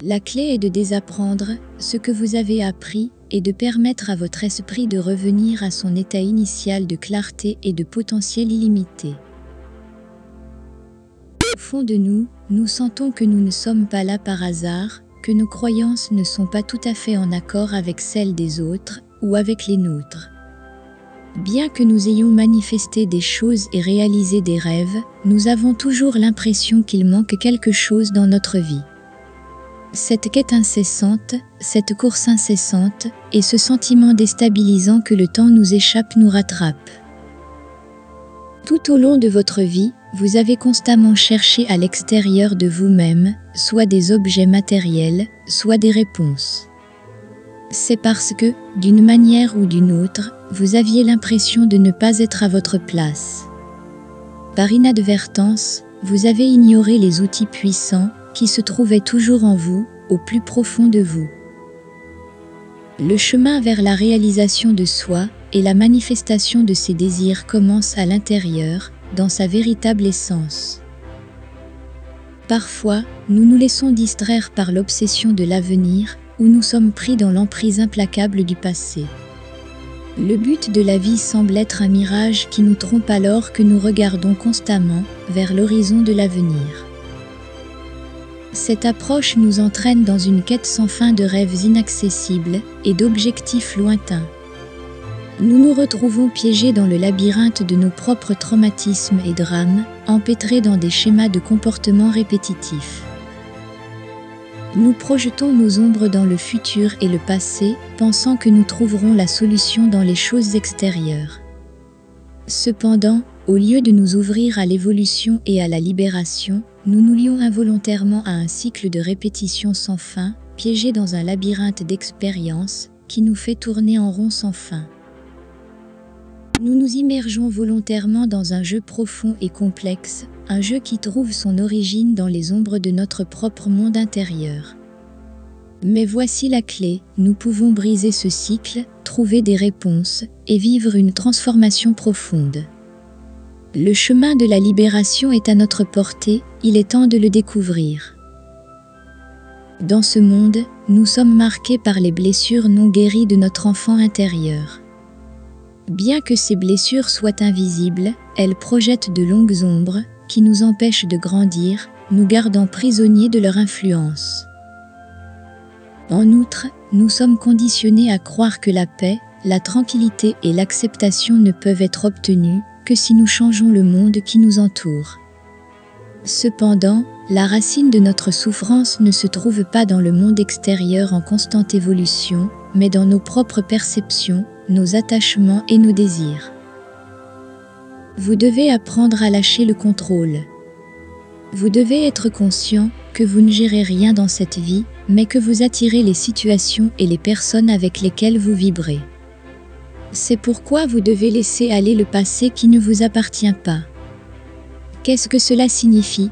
La clé est de désapprendre ce que vous avez appris et de permettre à votre esprit de revenir à son état initial de clarté et de potentiel illimité. Au fond de nous, nous sentons que nous ne sommes pas là par hasard, que nos croyances ne sont pas tout à fait en accord avec celles des autres ou avec les nôtres. Bien que nous ayons manifesté des choses et réalisé des rêves, nous avons toujours l'impression qu'il manque quelque chose dans notre vie. Cette quête incessante, cette course incessante, et ce sentiment déstabilisant que le temps nous échappe nous rattrape. Tout au long de votre vie, vous avez constamment cherché à l'extérieur de vous-même, soit des objets matériels, soit des réponses. C'est parce que, d'une manière ou d'une autre, vous aviez l'impression de ne pas être à votre place. Par inadvertance, vous avez ignoré les outils puissants qui se trouvaient toujours en vous, au plus profond de vous. Le chemin vers la réalisation de soi et la manifestation de ses désirs commence à l'intérieur, dans sa véritable essence. Parfois, nous nous laissons distraire par l'obsession de l'avenir, où nous sommes pris dans l'emprise implacable du passé. Le but de la vie semble être un mirage qui nous trompe alors que nous regardons constamment vers l'horizon de l'avenir. Cette approche nous entraîne dans une quête sans fin de rêves inaccessibles et d'objectifs lointains. Nous nous retrouvons piégés dans le labyrinthe de nos propres traumatismes et drames, empêtrés dans des schémas de comportement répétitifs. Nous projetons nos ombres dans le futur et le passé, pensant que nous trouverons la solution dans les choses extérieures. Cependant, au lieu de nous ouvrir à l'évolution et à la libération, nous nous lions involontairement à un cycle de répétition sans fin, piégés dans un labyrinthe d'expériences qui nous fait tourner en rond sans fin. Nous nous immergeons volontairement dans un jeu profond et complexe, un jeu qui trouve son origine dans les ombres de notre propre monde intérieur. Mais voici la clé, nous pouvons briser ce cycle, trouver des réponses et vivre une transformation profonde. Le chemin de la libération est à notre portée, il est temps de le découvrir. Dans ce monde, nous sommes marqués par les blessures non guéries de notre enfant intérieur. Bien que ces blessures soient invisibles, elles projettent de longues ombres qui nous empêchent de grandir, nous gardant prisonniers de leur influence. En outre, nous sommes conditionnés à croire que la paix, la tranquillité et l'acceptation ne peuvent être obtenues que si nous changeons le monde qui nous entoure. Cependant, la racine de notre souffrance ne se trouve pas dans le monde extérieur en constante évolution, mais dans nos propres perceptions, nos attachements et nos désirs. Vous devez apprendre à lâcher le contrôle. Vous devez être conscient que vous ne gérez rien dans cette vie, mais que vous attirez les situations et les personnes avec lesquelles vous vibrez. C'est pourquoi vous devez laisser aller le passé qui ne vous appartient pas. Qu'est-ce que cela signifie?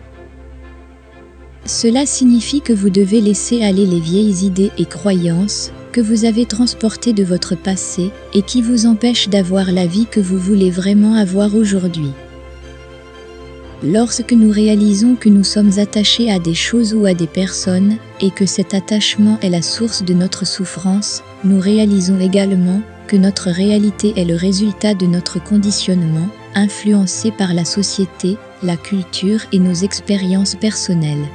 Cela signifie que vous devez laisser aller les vieilles idées et croyances que vous avez transportées de votre passé et qui vous empêchent d'avoir la vie que vous voulez vraiment avoir aujourd'hui. Lorsque nous réalisons que nous sommes attachés à des choses ou à des personnes et que cet attachement est la source de notre souffrance, nous réalisons également que notre réalité est le résultat de notre conditionnement, influencé par la société, la culture et nos expériences personnelles.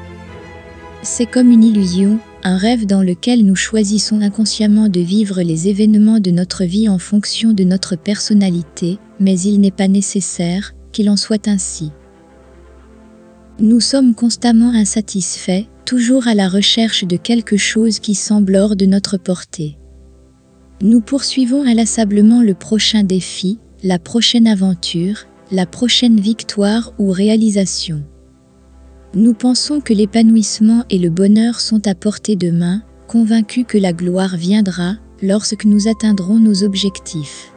C'est comme une illusion, un rêve dans lequel nous choisissons inconsciemment de vivre les événements de notre vie en fonction de notre personnalité, mais il n'est pas nécessaire qu'il en soit ainsi. Nous sommes constamment insatisfaits, toujours à la recherche de quelque chose qui semble hors de notre portée. Nous poursuivons inlassablement le prochain défi, la prochaine aventure, la prochaine victoire ou réalisation. Nous pensons que l'épanouissement et le bonheur sont à portée de main, convaincus que la gloire viendra lorsque nous atteindrons nos objectifs.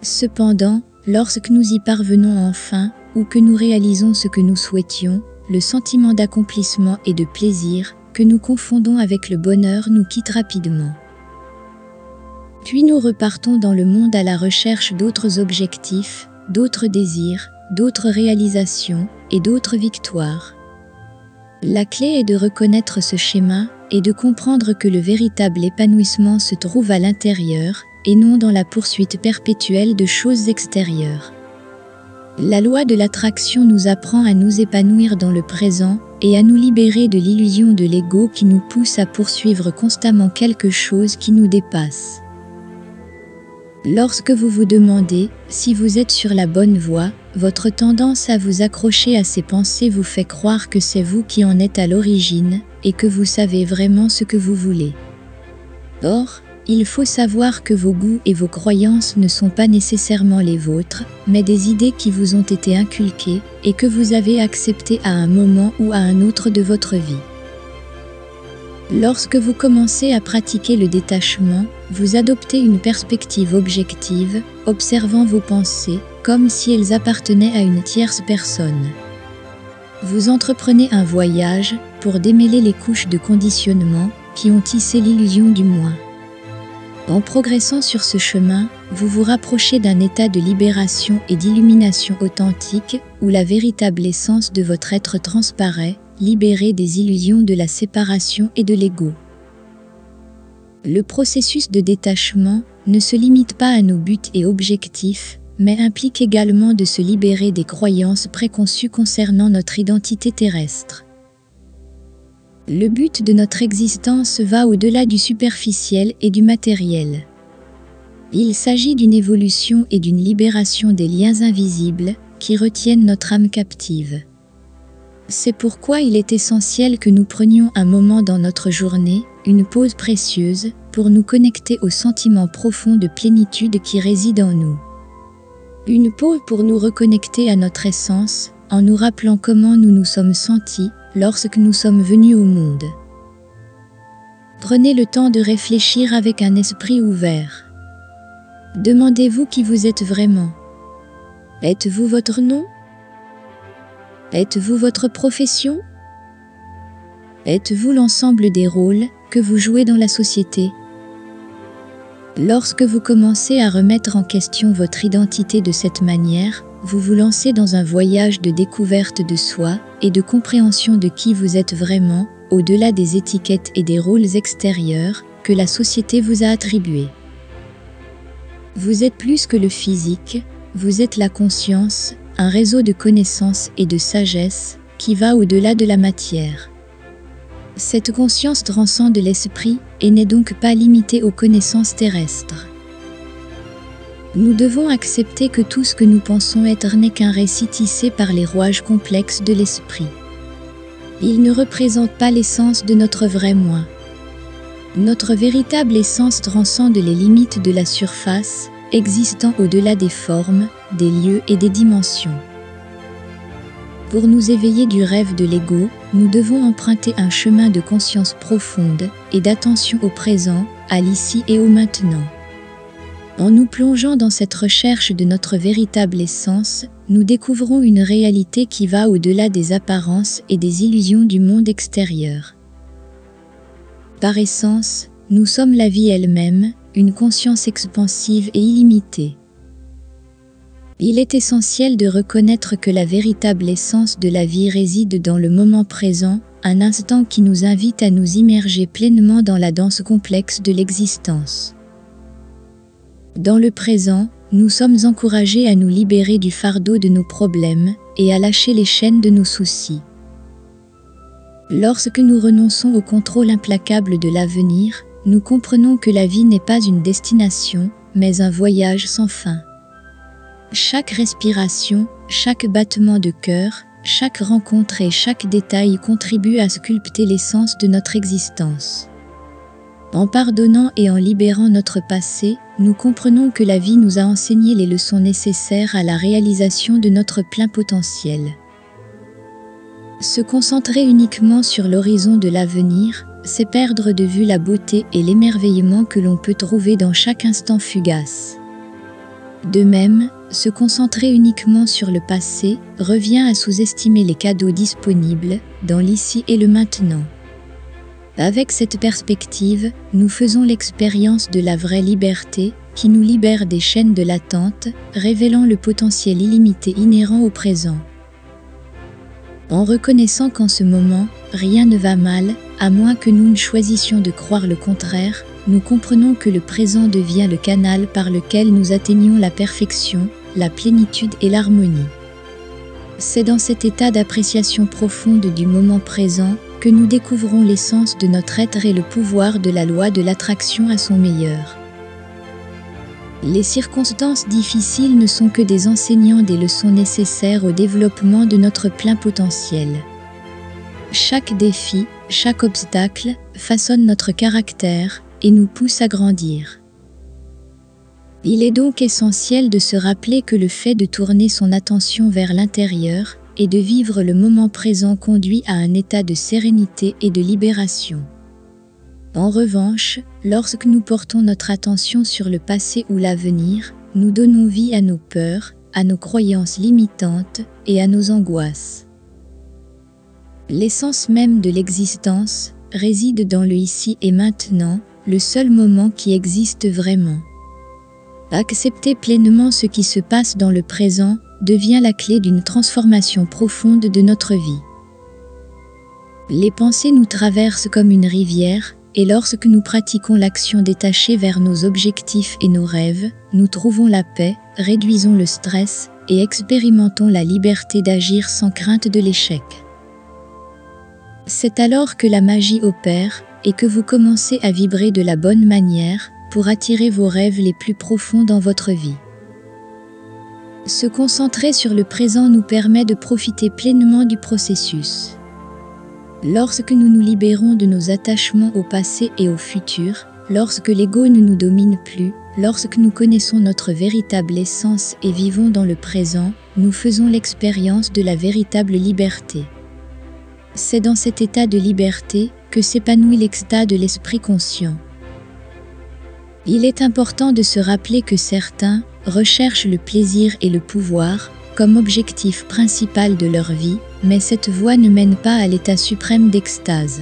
Cependant, lorsque nous y parvenons enfin, ou que nous réalisons ce que nous souhaitions, le sentiment d'accomplissement et de plaisir que nous confondons avec le bonheur nous quitte rapidement. Puis nous repartons dans le monde à la recherche d'autres objectifs, d'autres désirs, d'autres réalisations et d'autres victoires. La clé est de reconnaître ce schéma et de comprendre que le véritable épanouissement se trouve à l'intérieur et non dans la poursuite perpétuelle de choses extérieures. La loi de l'attraction nous apprend à nous épanouir dans le présent et à nous libérer de l'illusion de l'ego qui nous pousse à poursuivre constamment quelque chose qui nous dépasse. Lorsque vous vous demandez si vous êtes sur la bonne voie, votre tendance à vous accrocher à ces pensées vous fait croire que c'est vous qui en êtes à l'origine et que vous savez vraiment ce que vous voulez. Or, il faut savoir que vos goûts et vos croyances ne sont pas nécessairement les vôtres, mais des idées qui vous ont été inculquées et que vous avez acceptées à un moment ou à un autre de votre vie. Lorsque vous commencez à pratiquer le détachement, vous adoptez une perspective objective, observant vos pensées comme si elles appartenaient à une tierce personne. Vous entreprenez un voyage pour démêler les couches de conditionnement qui ont tissé l'illusion du moi. En progressant sur ce chemin, vous vous rapprochez d'un état de libération et d'illumination authentique où la véritable essence de votre être transparaît, libéré des illusions de la séparation et de l'ego. Le processus de détachement ne se limite pas à nos buts et objectifs, mais implique également de se libérer des croyances préconçues concernant notre identité terrestre. Le but de notre existence va au-delà du superficiel et du matériel. Il s'agit d'une évolution et d'une libération des liens invisibles qui retiennent notre âme captive. C'est pourquoi il est essentiel que nous prenions un moment dans notre journée, une pause précieuse, pour nous connecter au sentiment profond de plénitude qui réside en nous. Une pause pour nous reconnecter à notre essence, en nous rappelant comment nous nous sommes sentis lorsque nous sommes venus au monde. Prenez le temps de réfléchir avec un esprit ouvert. Demandez-vous qui vous êtes vraiment. Êtes-vous votre nom? Êtes-vous votre profession? Êtes-vous l'ensemble des rôles que vous jouez dans la société? Lorsque vous commencez à remettre en question votre identité de cette manière, vous vous lancez dans un voyage de découverte de soi et de compréhension de qui vous êtes vraiment, au-delà des étiquettes et des rôles extérieurs que la société vous a attribués. Vous êtes plus que le physique, vous êtes la conscience, un réseau de connaissances et de sagesse qui va au-delà de la matière. Cette conscience transcende l'esprit et n'est donc pas limitée aux connaissances terrestres. Nous devons accepter que tout ce que nous pensons être n'est qu'un récit tissé par les rouages complexes de l'esprit. Il ne représente pas l'essence de notre vrai moi. Notre véritable essence transcende les limites de la surface, existant au-delà des formes, des lieux et des dimensions. Pour nous éveiller du rêve de l'ego, nous devons emprunter un chemin de conscience profonde et d'attention au présent, à l'ici et au maintenant. En nous plongeant dans cette recherche de notre véritable essence, nous découvrons une réalité qui va au-delà des apparences et des illusions du monde extérieur. Par essence, nous sommes la vie elle-même, une conscience expansive et illimitée. Il est essentiel de reconnaître que la véritable essence de la vie réside dans le moment présent, un instant qui nous invite à nous immerger pleinement dans la danse complexe de l'existence. Dans le présent, nous sommes encouragés à nous libérer du fardeau de nos problèmes et à lâcher les chaînes de nos soucis. Lorsque nous renonçons au contrôle implacable de l'avenir, nous comprenons que la vie n'est pas une destination, mais un voyage sans fin. Chaque respiration, chaque battement de cœur, chaque rencontre et chaque détail contribuent à sculpter l'essence de notre existence. En pardonnant et en libérant notre passé, nous comprenons que la vie nous a enseigné les leçons nécessaires à la réalisation de notre plein potentiel. Se concentrer uniquement sur l'horizon de l'avenir, c'est perdre de vue la beauté et l'émerveillement que l'on peut trouver dans chaque instant fugace. De même, se concentrer uniquement sur le passé revient à sous-estimer les cadeaux disponibles dans l'ici et le maintenant. Avec cette perspective, nous faisons l'expérience de la vraie liberté qui nous libère des chaînes de l'attente, révélant le potentiel illimité inhérent au présent. En reconnaissant qu'en ce moment, rien ne va mal, à moins que nous ne choisissions de croire le contraire, nous comprenons que le présent devient le canal par lequel nous atteignons la perfection, la plénitude et l'harmonie. C'est dans cet état d'appréciation profonde du moment présent que nous découvrons l'essence de notre être et le pouvoir de la loi de l'attraction à son meilleur. Les circonstances difficiles ne sont que des enseignants des leçons nécessaires au développement de notre plein potentiel. Chaque défi, chaque obstacle façonne notre caractère et nous pousse à grandir. Il est donc essentiel de se rappeler que le fait de tourner son attention vers l'intérieur et de vivre le moment présent conduit à un état de sérénité et de libération. En revanche, lorsque nous portons notre attention sur le passé ou l'avenir, nous donnons vie à nos peurs, à nos croyances limitantes et à nos angoisses. L'essence même de l'existence réside dans le ici et maintenant, le seul moment qui existe vraiment. Accepter pleinement ce qui se passe dans le présent devient la clé d'une transformation profonde de notre vie. Les pensées nous traversent comme une rivière, et lorsque nous pratiquons l'action détachée vers nos objectifs et nos rêves, nous trouvons la paix, réduisons le stress et expérimentons la liberté d'agir sans crainte de l'échec. C'est alors que la magie opère et que vous commencez à vibrer de la bonne manière pour attirer vos rêves les plus profonds dans votre vie. Se concentrer sur le présent nous permet de profiter pleinement du processus. Lorsque nous nous libérons de nos attachements au passé et au futur, lorsque l'ego ne nous domine plus, lorsque nous connaissons notre véritable essence et vivons dans le présent, nous faisons l'expérience de la véritable liberté. C'est dans cet état de liberté que s'épanouit l'extase de l'esprit conscient. Il est important de se rappeler que certains recherchent le plaisir et le pouvoir comme objectif principal de leur vie, mais cette voie ne mène pas à l'état suprême d'extase.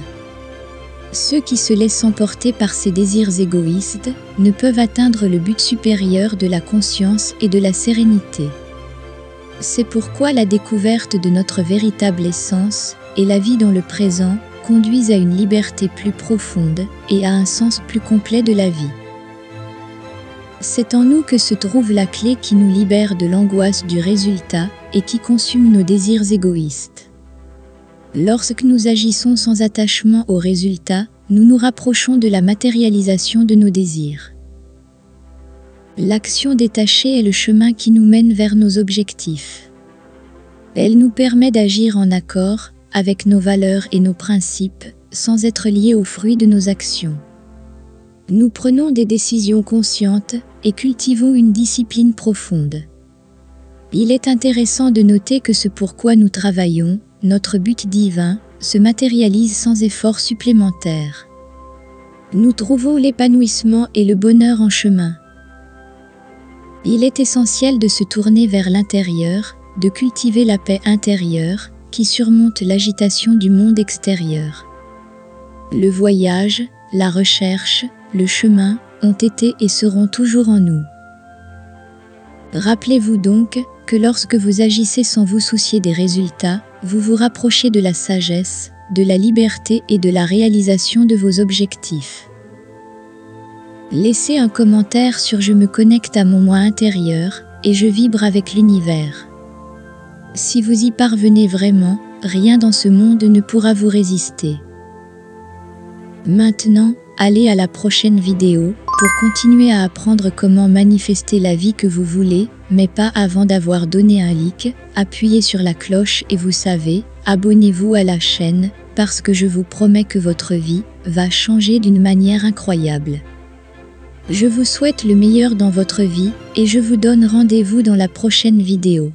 Ceux qui se laissent emporter par ces désirs égoïstes ne peuvent atteindre le but supérieur de la conscience et de la sérénité. C'est pourquoi la découverte de notre véritable essence et la vie dans le présent conduisent à une liberté plus profonde et à un sens plus complet de la vie. C'est en nous que se trouve la clé qui nous libère de l'angoisse du résultat et qui consume nos désirs égoïstes. Lorsque nous agissons sans attachement au résultat, nous nous rapprochons de la matérialisation de nos désirs. L'action détachée est le chemin qui nous mène vers nos objectifs. Elle nous permet d'agir en accord avec nos valeurs et nos principes, sans être liés aux fruits de nos actions. Nous prenons des décisions conscientes et cultivons une discipline profonde. Il est intéressant de noter que ce pourquoi nous travaillons, notre but divin, se matérialise sans effort supplémentaire. Nous trouvons l'épanouissement et le bonheur en chemin. Il est essentiel de se tourner vers l'intérieur, de cultiver la paix intérieure qui surmonte l'agitation du monde extérieur. Le voyage, la recherche, le chemin ont été et seront toujours en nous. Rappelez-vous donc que lorsque vous agissez sans vous soucier des résultats, vous vous rapprochez de la sagesse, de la liberté et de la réalisation de vos objectifs. Laissez un commentaire sur « Je me connecte à mon moi intérieur et je vibre avec l'univers ». Si vous y parvenez vraiment, rien dans ce monde ne pourra vous résister. Maintenant, allez à la prochaine vidéo pour continuer à apprendre comment manifester la vie que vous voulez, mais pas avant d'avoir donné un like, appuyez sur la cloche et vous savez, abonnez-vous à la chaîne, parce que je vous promets que votre vie va changer d'une manière incroyable. Je vous souhaite le meilleur dans votre vie et je vous donne rendez-vous dans la prochaine vidéo.